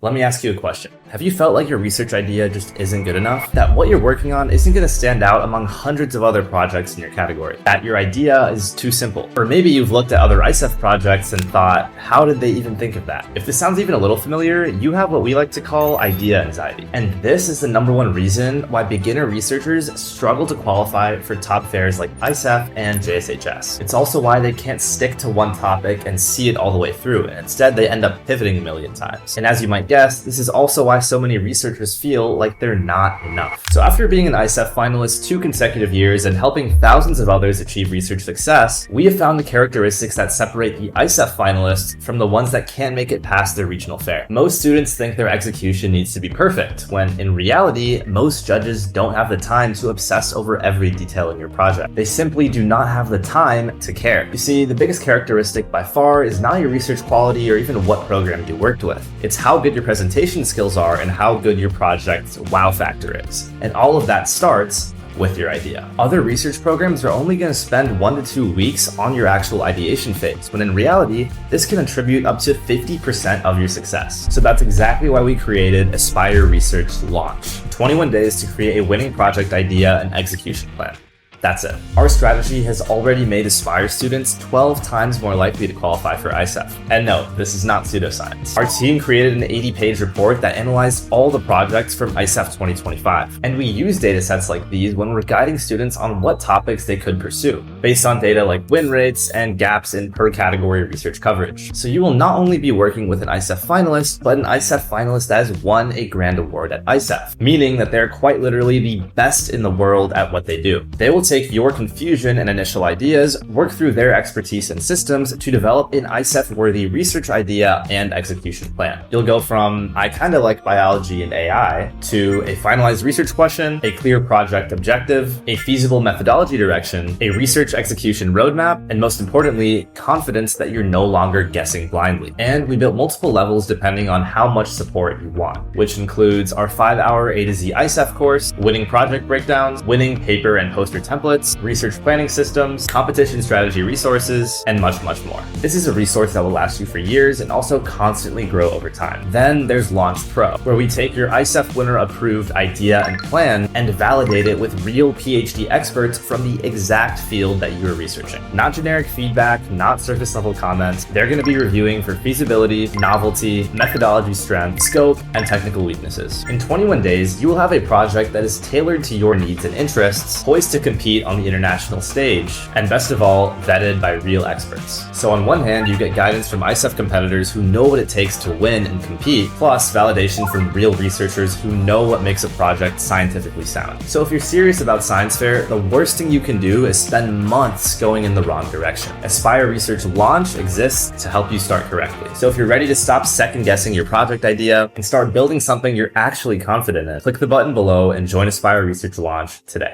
Let me ask you a question. Have you felt like your research idea just isn't good enough? That what you're working on isn't going to stand out among hundreds of other projects in your category? That your idea is too simple? Or maybe you've looked at other ISEF projects and thought, how did they even think of that? If this sounds even a little familiar, you have what we like to call idea anxiety. And this is the #1 reason why beginner researchers struggle to qualify for top fairs like ISEF and JSHS. It's also why they can't stick to one topic and see it all the way through, and instead they end up pivoting a million times. And as you might guess, this is also why so many researchers feel like they're not enough. So after being an ISEF finalist 2 consecutive years and helping thousands of others achieve research success, we have found the characteristics that separate the ISEF finalists from the ones that can't make it past their regional fair. Most students think their execution needs to be perfect, when in reality, most judges don't have the time to obsess over every detail in your project. They simply do not have the time to care. You see, the biggest characteristic by far is not your research quality or even what program you worked with. It's how good your presentation skills are and how good your project's wow factor is. And all of that starts with your idea. Other research programs are only going to spend 1 to 2 weeks on your actual ideation phase, when in reality, this can attribute up to 50% of your success. So that's exactly why we created Aspire Research Launch. 21 days to create a winning project idea and execution plan. That's it. Our strategy has already made Aspire students 12 times more likely to qualify for ISEF. And no, this is not pseudoscience. Our team created an 80-page report that analyzed all the projects from ISEF 2025. And we use data sets like these when we're guiding students on what topics they could pursue, based on data like win rates and gaps in per category research coverage. So you will not only be working with an ISEF finalist, but an ISEF finalist that has won a grand award at ISEF, meaning that they're quite literally the best in the world at what they do. They will take your confusion and initial ideas, work through their expertise and systems to develop an ISEF-worthy research idea and execution plan. You'll go from, I kinda like biology and AI, to a finalized research question, a clear project objective, a feasible methodology direction, a research execution roadmap, and most importantly, confidence that you're no longer guessing blindly. And we built multiple levels depending on how much support you want, which includes our 5-hour A to Z ISEF course, winning project breakdowns, winning paper and poster templates, research planning systems, competition strategy resources, and much, much more. This is a resource that will last you for years and also constantly grow over time. Then there's Launch Pro, where we take your ISEF winner approved idea and plan and validate it with real PhD experts from the exact field that you are researching. Not generic feedback, not surface level comments. They're going to be reviewing for feasibility, novelty, methodology strength, scope, and technical weaknesses. In 21 days, you will have a project that is tailored to your needs and interests, poised to compete on the international stage, and best of all, vetted by real experts. So on one hand, you get guidance from ISEF competitors who know what it takes to win and compete, plus validation from real researchers who know what makes a project scientifically sound. So if you're serious about science fair, the worst thing you can do is spend months going in the wrong direction. Aspire Research Launch exists to help you start correctly. So if you're ready to stop second guessing your project idea and start building something you're actually confident in, click the button below and join Aspire Research Launch today.